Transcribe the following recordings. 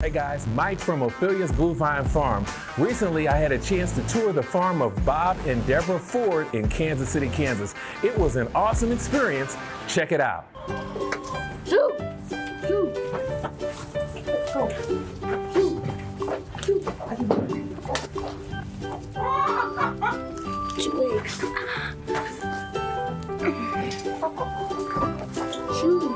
Hey guys, Mike from Ophelia's Blue Vine Farm. Recently, I had a chance to tour the farm of Bob and Deborah Ford in Kansas City, Kansas. It was an awesome experience. Check it out. Shoot! Shoot! Go! Shoot! Shoot! Shoot! Shoot!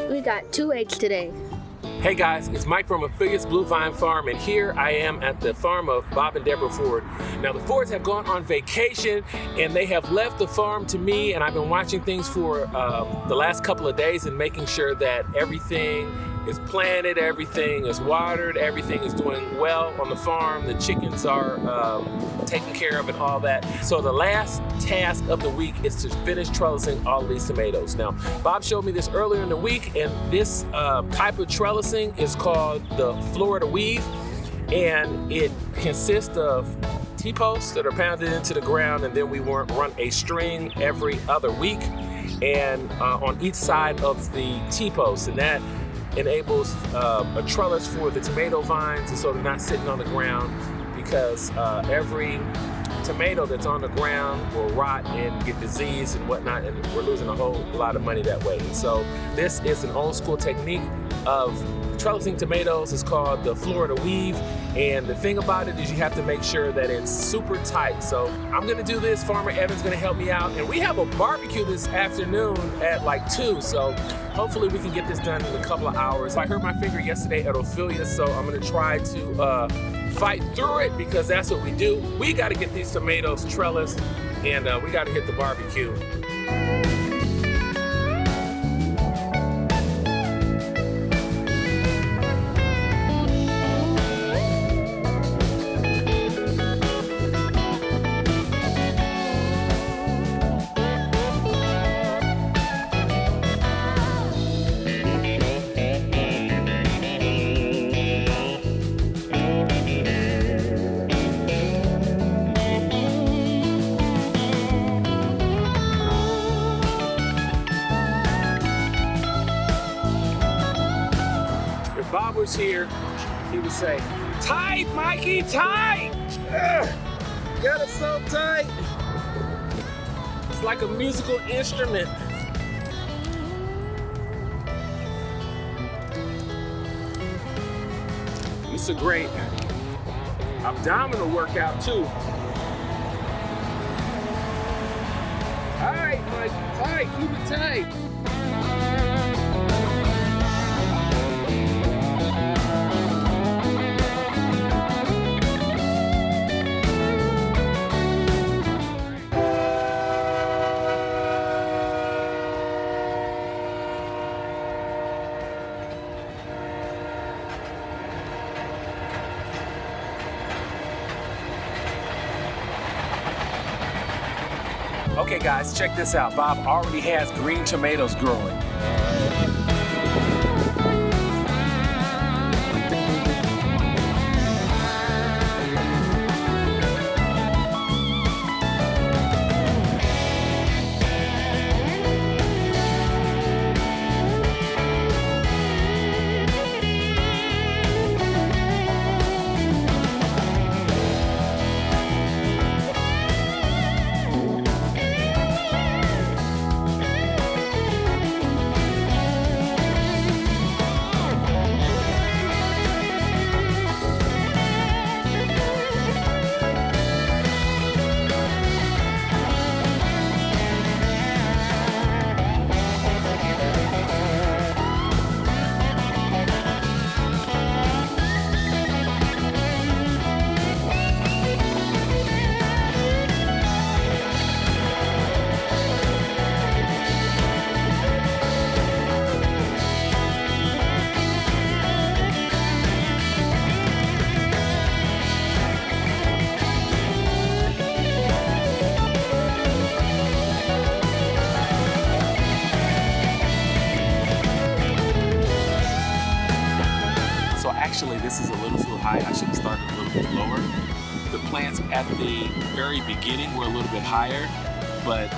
We got 2 eggs today. Hey guys, it's Mike from Ophelia's Blue Vine Farm, and here I am at the farm of Bob and Deborah Ford. Now the Fords have gone on vacation and they have left the farm to me, and I've been watching things for the last couple of days and making sure that everything is planted, everything is watered, everything is doing well on the farm. The chickens are taken care of and all that. So the last task of the week is to finish trellising all of these tomatoes. Now, Bob showed me this earlier in the week, and this type of trellising is called the Florida weave, and it consists of T-posts that are pounded into the ground, and then we run a string every other week and on each side of the T-post, and that enables a trellis for the tomato vines, and so they're not sitting on the ground, because every tomato that's on the ground will rot and get disease and whatnot, and we're losing a whole lot of money that way. And so this is an old school technique of trellising tomatoes. It's called the Florida weave, and the thing about it is you have to make sure that it's super tight. So I'm gonna do this, Farmer Evan's gonna help me out, and we have a barbecue this afternoon at like 2, so hopefully we can get this done in a couple of hours. I hurt my finger yesterday at Ophelia, so I'm gonna try to fight through it, because that's what we do. We gotta get these tomatoes trellised, and we gotta hit the barbecue. Bob was here, he would say, "Tight, Mikey, tight! Ugh, got it so tight." It's like a musical instrument. It's a great abdominal workout too. Tight, Mikey, tight, keep it tight. Okay guys, check this out. Bob already has green tomatoes growing. the plants at the very beginning were a little bit higher, but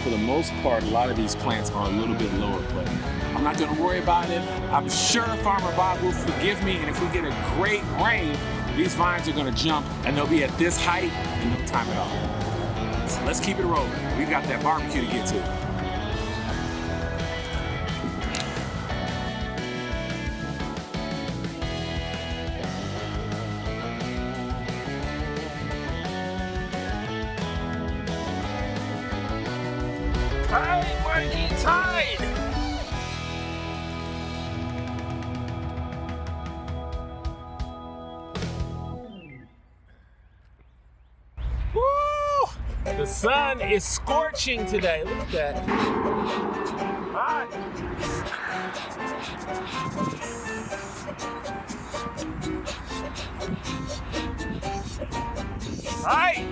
for the most part, a lot of these plants are a little bit lower, but I'm not gonna worry about it. I'm sure Farmer Bob will forgive me, and if we get a great rain, these vines are gonna jump and they'll be at this height in no time at all. So let's keep it rolling. We've got that barbecue to get to. Tide, Mikey, tide! Woo! The sun is scorching today. Look at that. Hot. Hi.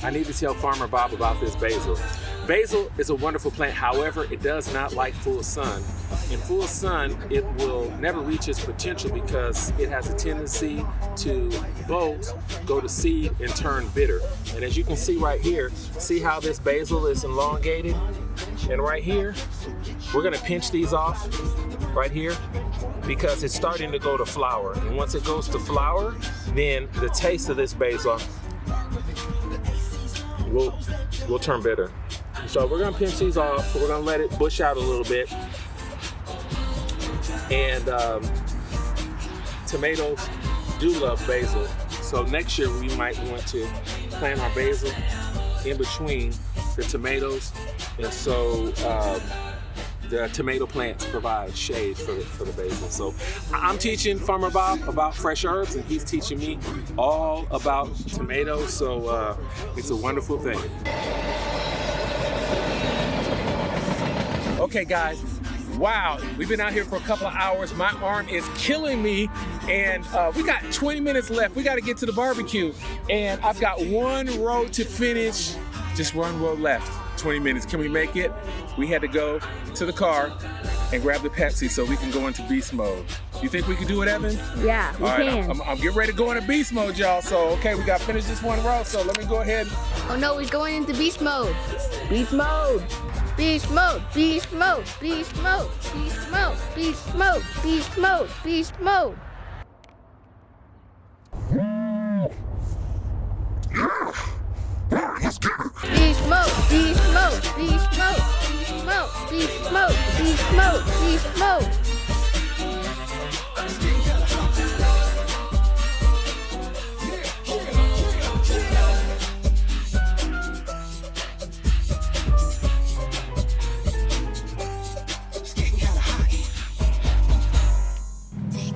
I need to tell Farmer Bob about this basil. Basil is a wonderful plant, however, it does not like full sun. In full sun, it will never reach its potential because it has a tendency to bolt, go to seed, and turn bitter. And as you can see right here, see how this basil is elongated? And right here, we're gonna pinch these off right here because it's starting to go to flower. And once it goes to flower, then the taste of this basil will turn bitter. So we're gonna pinch these off. We're gonna let it bush out a little bit. And tomatoes do love basil. So next year we might want to plant our basil in between the tomatoes. And so the tomato plants provide shade for the basil. So I'm teaching Farmer Bob about fresh herbs, and he's teaching me all about tomatoes. So it's a wonderful thing. Okay, guys. Wow, we've been out here for a couple of hours. My arm is killing me, and we got 20 minutes left. We got to get to the barbecue, and I've got one row to finish. Just one row left. 20 minutes. Can we make it? We had to go to the car and grab the Pepsi so we can go into beast mode. You think we can do it, Evan? Yeah, we can. I'm getting ready to go into beast mode, y'all. So, okay, we got to finish this one row. So let me go ahead. Oh no, we're going into beast mode. Beast mode. Beast mode. Beast mode. Beast mode. Beast mode. Beast mode. Beast mode. Beast mode. Beast mode, beast mode, beast mode, beast mode, beast mode, beast mode, beast mode.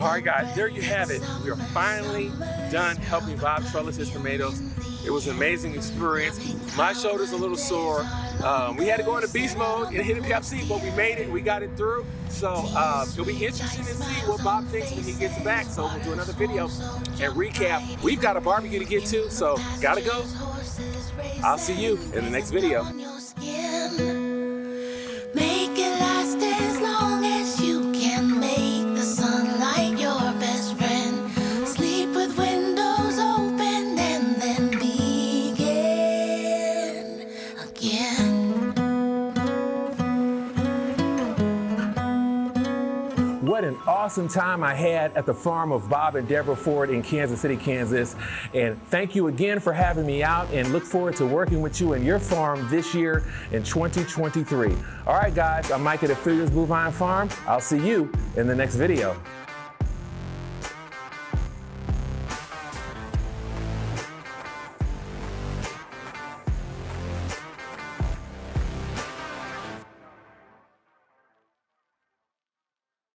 All right, guys, there you have it. We are finally done helping Bob trellis his tomatoes. It was an amazing experience. My shoulder's a little sore. We had to go into beast mode and hit a Pepsi, but we made it. We got it through. So it'll be interesting to see what Bob thinks when he gets back. So we'll do another video and recap. We've got a barbecue to get to, so gotta go. I'll see you in the next video. Make it last as long as you can. Make the sunlight your best friend. Sleep with windows open and then begin again. what an awesome time I had at the farm of Bob and Deborah Ford in Kansas City, Kansas. And thank you again for having me out, and look forward to working with you and your farm this year in 2023. All right, guys, I'm Mike at Affiliates Bluevine Farm. I'll see you in the next video.